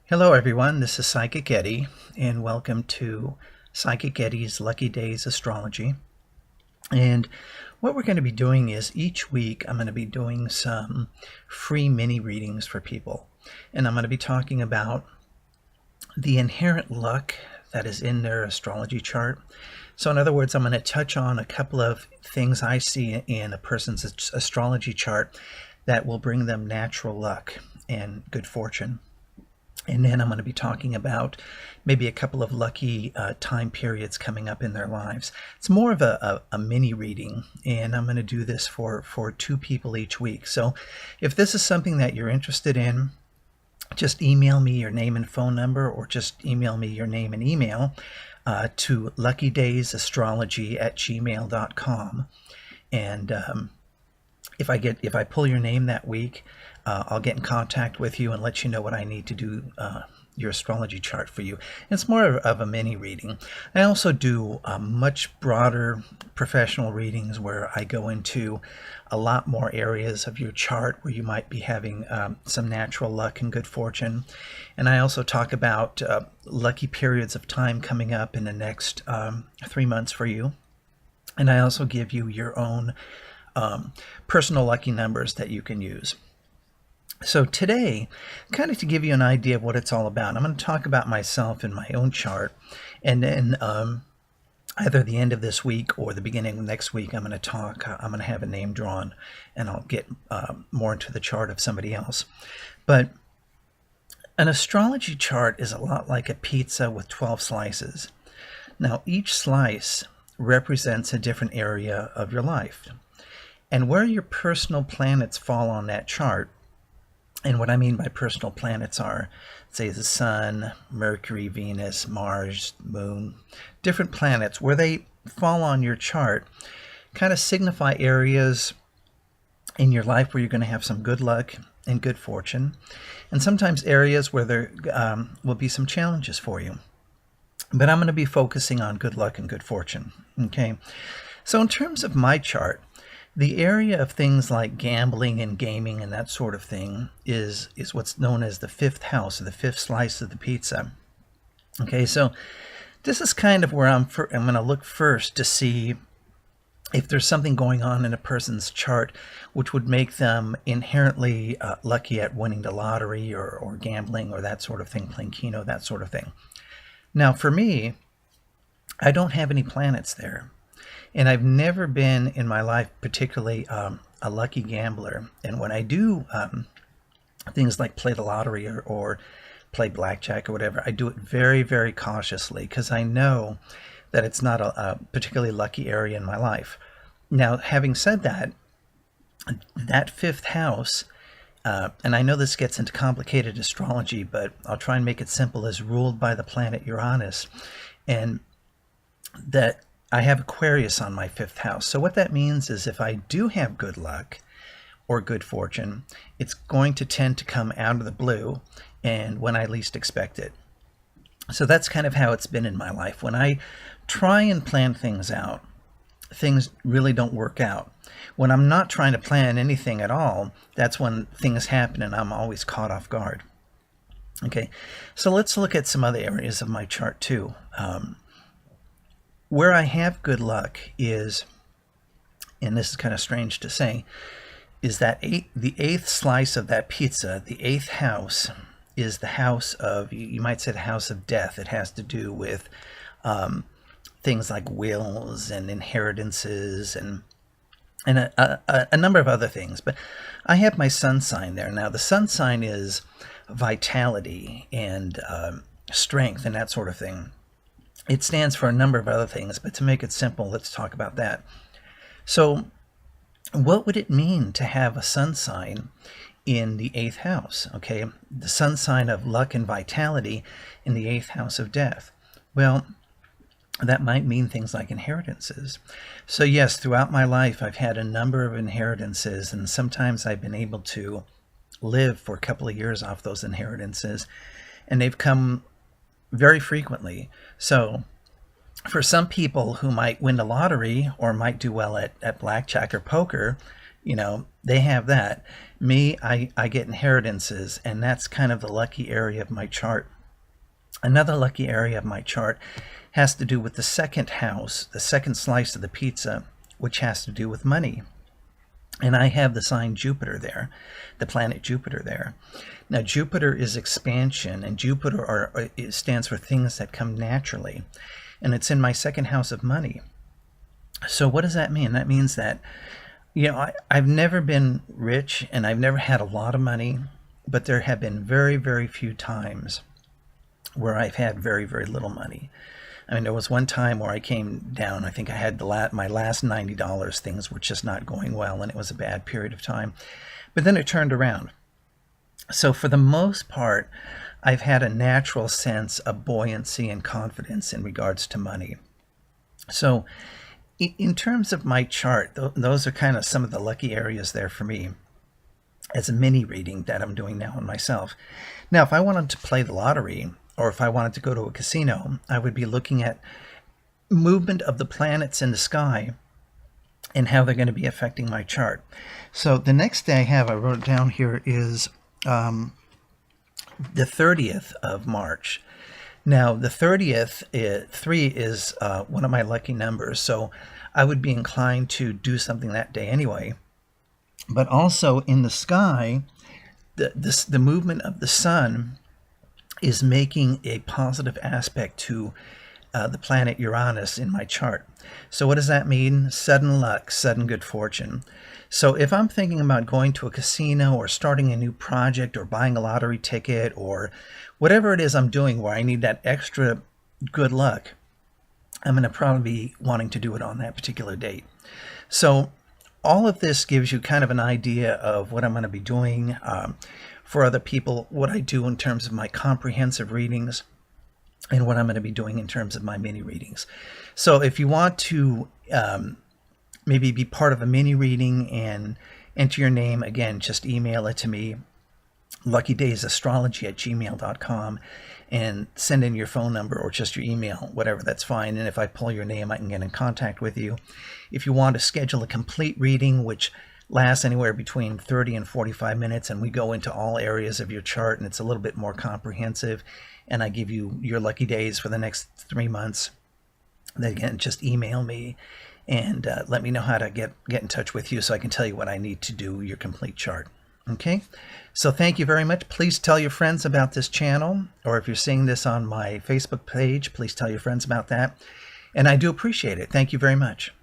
Hello, everyone. This is Psychic Eddie, and welcome to Psychic Eddie's Lucky Days Astrology. And what we're going to be doing is each week I'm going to be doing some free mini readings for people. And I'm going to be talking about the inherent luck that is in their astrology chart. So, in other words, I'm going to touch on a couple of things I see in a person's astrology chart that will bring them natural luck and good fortune. And then I'm going to be talking about maybe a couple of lucky time periods coming up in their lives. It's more of a mini reading, and I'm going to do this for two people each week. So if this is something that you're interested in, just email me your name and phone number, or just email me your name and email to luckydaysastrology@gmail.com. And if I pull your name that week, I'll get in contact with you and let you know what I need to do your astrology chart for you. It's more of a mini reading. I also do much broader professional readings where I go into a lot more areas of your chart where you might be having some natural luck and good fortune. And I also talk about lucky periods of time coming up in the next 3 months for you. And I also give you your own personal lucky numbers that you can use. So today, kind of to give you an idea of what it's all about, I'm going to talk about myself and my own chart, and then either the end of this week or the beginning of next week, I'm going to have a name drawn, and I'll get more into the chart of somebody else. But an astrology chart is a lot like a pizza with 12 slices. Now, each slice represents a different area of your life. And where your personal planets fall on that chart, and what I mean by personal planets are, say, the Sun, Mercury, Venus, Mars, Moon, different planets, where they fall on your chart kind of signify areas in your life where you're going to have some good luck and good fortune, and sometimes areas where there will be some challenges for you. But I'm going to be focusing on good luck and good fortune. Okay, so in terms of my chart, the area of things like gambling and gaming and that sort of thing is what's known as the fifth house, or the fifth slice of the pizza. Okay, so this is kind of where I'm going to look first to see if there's something going on in a person's chart which would make them inherently lucky at winning the lottery or gambling or that sort of thing, playing Keno, that sort of thing. Now, for me, I don't have any planets there. And I've never been in my life particularly a lucky gambler. And when I do things like play the lottery or play blackjack or whatever, I do it very, very cautiously because I know that it's not a particularly lucky area in my life. Now, having said that, that fifth house, and I know this gets into complicated astrology, but I'll try and make it simple, is ruled by the planet Uranus. And that I have Aquarius on my fifth house. So what that means is if I do have good luck or good fortune, it's going to tend to come out of the blue and when I least expect it. So that's kind of how it's been in my life. When I try and plan things out, things really don't work out. When I'm not trying to plan anything at all, that's when things happen and I'm always caught off guard. Okay, so let's look at some other areas of my chart too. Where I have good luck is, and this is kind of strange to say, is that the eighth slice of that pizza, the eighth house, is the house of, you might say, the house of death. It has to do with things like wills and inheritances and a number of other things. But I have my sun sign there. Now, the sun sign is vitality and strength and that sort of thing. It stands for a number of other things, but to make it simple, let's talk about that. So what would it mean to have a sun sign in the eighth house? Okay, the sun sign of luck and vitality in the eighth house of death. Well, that might mean things like inheritances. So yes, throughout my life, I've had a number of inheritances, and sometimes I've been able to live for a couple of years off those inheritances, and they've come very frequently. So for some people who might win the lottery or might do well at blackjack or poker, They have that. Me, I get inheritances, and that's kind of the lucky area of my chart. Another lucky area of my chart has to do with the second house, the second slice of the pizza, which has to do with money. And I have the sign Jupiter there, the planet Jupiter there. Now, Jupiter is expansion, and Jupiter it stands for things that come naturally. And it's in my second house of money. So what does that mean? That means that, I've never been rich and I've never had a lot of money, but there have been very, very few times where I've had very, very little money. I mean, there was one time where I came down. I think I had my last $90. Things were just not going well, and it was a bad period of time. But then it turned around. So for the most part, I've had a natural sense of buoyancy and confidence in regards to money. So in terms of my chart, those are kind of some of the lucky areas there for me as a mini reading that I'm doing now on myself. Now, if I wanted to play the lottery, or if I wanted to go to a casino, I would be looking at movement of the planets in the sky and how they're going to be affecting my chart. So the next day I wrote it down here, is the 30th of March. Now, the 30th, 3 is one of my lucky numbers, so I would be inclined to do something that day anyway. But also in the sky, the movement of the sun is making a positive aspect to the planet Uranus in my chart. So what does that mean? Sudden luck, sudden good fortune. So if I'm thinking about going to a casino or starting a new project or buying a lottery ticket or whatever it is I'm doing where I need that extra good luck, I'm going to probably be wanting to do it on that particular date. So all of this gives you kind of an idea of what I'm going to be doing. For other people, what I do in terms of my comprehensive readings and what I'm going to be doing in terms of my mini readings. So if you want to maybe be part of a mini reading and enter your name, again, just email it to me, luckydaysastrology@gmail.com, and send in your phone number or just your email, whatever, that's fine. And if I pull your name, I can get in contact with you. If you want to schedule a complete reading, which lasts anywhere between 30 and 45 minutes, and we go into all areas of your chart, and it's a little bit more comprehensive, and I give you your lucky days for the next 3 months, then again, just email me and let me know how to get in touch with you so I can tell you what I need to do your complete chart. Okay, so thank you very much. Please tell your friends about this channel, or if you're seeing this on my Facebook page, please tell your friends about that, and I do appreciate it. Thank you very much.